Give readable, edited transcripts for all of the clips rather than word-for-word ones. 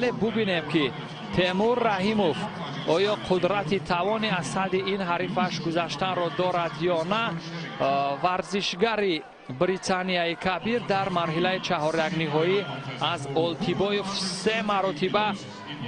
ببینیم که تیمور رحیموف آیا قدرتی توانی از حد این حریفش گذشتن را دارد یا نه. ورزشگری بریتانیای کبیر در مرحله چهارم نهایی از اولتیبایوف 3 مرتبه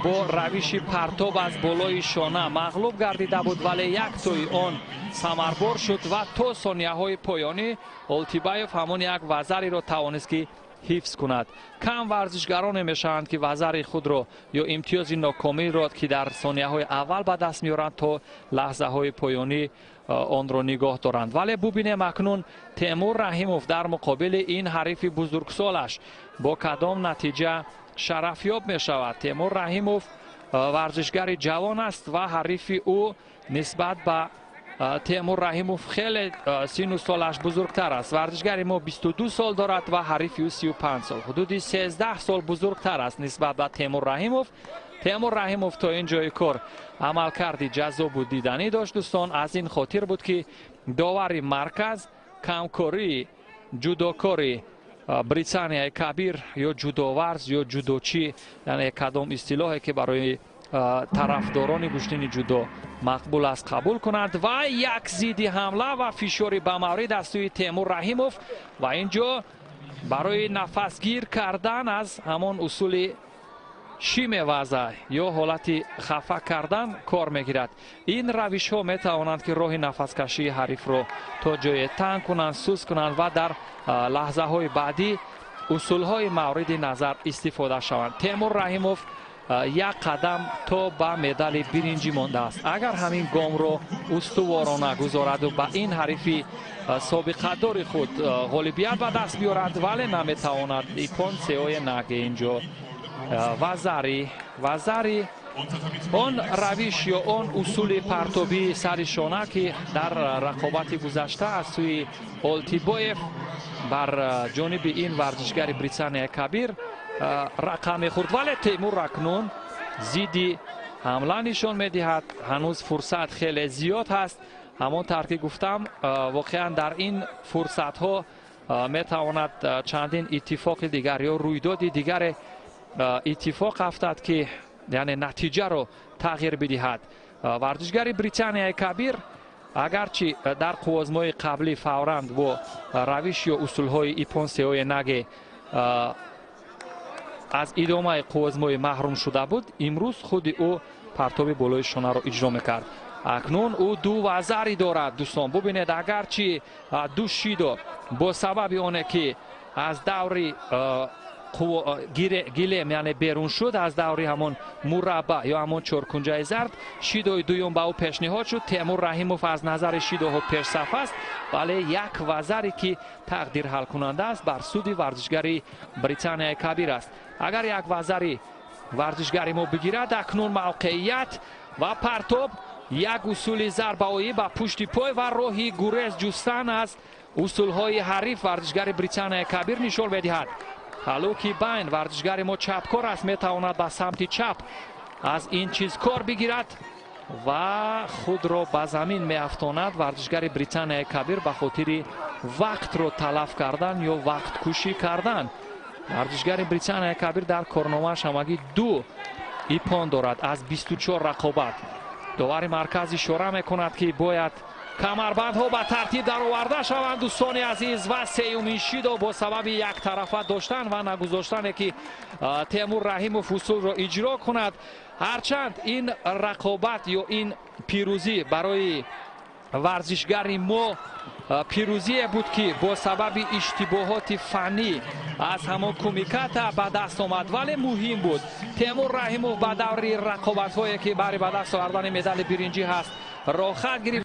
با روش پرتاب از بالای شانه مغلوب گردیده بود، ولی یک توی آن ثمربار شد و تا ثانیه های پایانی اولتیبایوف همون یک وزری را توانست که حفظ کند. کم ورزشگران میشوند که وزر خود را یا امتیاز ناکامی را که در ثانیه های اول به دست میارند تا لحظه های پایانی آن را نگاه دارند. ولی ببینیم اکنون تیمور رحیموف در مقابل این حریف بزرگسالش با کدام نتیجه شرفیاب می شود. تیمور رحیموف ورزشگر جوان است و حریف او نسبت به تیمور رحیموف خیلی سن و سالش بزرگتر است. ورزشگر ما 22 سال دارد و حریف او 35 سال، حدود 13 سال بزرگتر است نسبت به تیمور رحیموف. تیمور رحیموف تا اینجای کار عمل کردی جذاب و دیدنی داشت دوستان. از این خاطر بود که داور مرکز کمکاری جودوکاری بریتانیای کبیر یا جودوورز یا جودوچی، یعنی کدام اصطلاحی که برای طرفداران گشتین جودو مقبول است قبول کنند. و یک زیدی حمله و فشاری به مورد از سوی تیمور رحیموف و اینجا برای نفسگیر کردن از همان اصول شیم وضع یا حالت خفه کردن کار میگیرد. این روش ها می توانند که راه نفس کشی حریف را تا جای تنگ کنند، سوس کنند و در لحظه های بعدی اصول های مورد نظر استفاده شوند. تیمور رحیموف یک قدم تا به مدال برنجی مانده است. اگر همین گام را استوارانه گذارد و به این حریف سابقه دار خود غالبیت به دست بیارد، ولی نمیتواند. ایپون سیای نگه اینجا وزری آن روش یا آن اصول پرتابی سر شانه که در رقابت گذشته از سوی اولتیبایف بر جانب این ورزشگر بریتانیای کبیر رقم خورد، ولی تیمور اکنون زیدی حمله نشان میدهد. هنوز فرصت خیلی زیاد هست. همانطور که گفتم واقعا در این فرصت ها میتواند چندین اتفاق دیگر یا رویداد دیگر اتفاق افتاد که یعنی نتیجه رو تغییر بدهد. ورزشگر بریتانیای کبیر اگرچه در قوازمای قبلی فوراً با روش یا اصول های ایپون سیای نگه از ادامه قوازمای محروم شده بود، امروز خود او پرتاب بالای شانه را اجرا میکرد. اکنون او دو وزری دارد دوستان. ببینید اگرچه دو شیدو با سبب آنه که از دوری گیلم یعنی بیرون شد، از دوری همون مربع یا همون چارکنجه زرد، شیدوی دویم به او پیشنهاد شد. تیمور رحیموف از نظر شیدوها پیش صف است، ولی یک وزری که تقدیر حل کننده است بر سود ورزشگری بریتانیای کبیر است. اگر یک وزری ورزشگری ما بگیرد، اکنون موقعیت و پرتاب یک اصول ضربه‌ای به پشت پای و راهی گریز جستن از اصول های حریف ورزشگر بریتانیای کبیر نشان می‌دهد. هلوکی بین ورزشگر ما چپکار است، میتواند به سمت چپ از این چیز کار بگیرد و خود را به زمین میافتاند. ورزشگر بریتانیای کبیر به خاطر وقت را تلف کردن یا وقت کشی کردن. ورزشگر بریتانیای کبیر در کارنامه‌اش همگی 2 ایپان دارد از 24 رقابت. داور مرکز اشاره میکند که باید کمربندها به ترتیب در آورده شوند دوستان عزیز و سیومین شیدو با سبب یک طرفه داشتن و نگذاشتن که تیمور رحیموف اصول را اجرا کند. هرچند این رقابت یا این پیروزی برای ورزشگر ما پیروزی بود که با سبب اشتباهات فنی از همون کمیکات به دست آمد، ولی مهم بود. تیمور رحیموف به دور رقابت هایی که برای به دست آوردن مدال برنجی هست راه خط گرفت.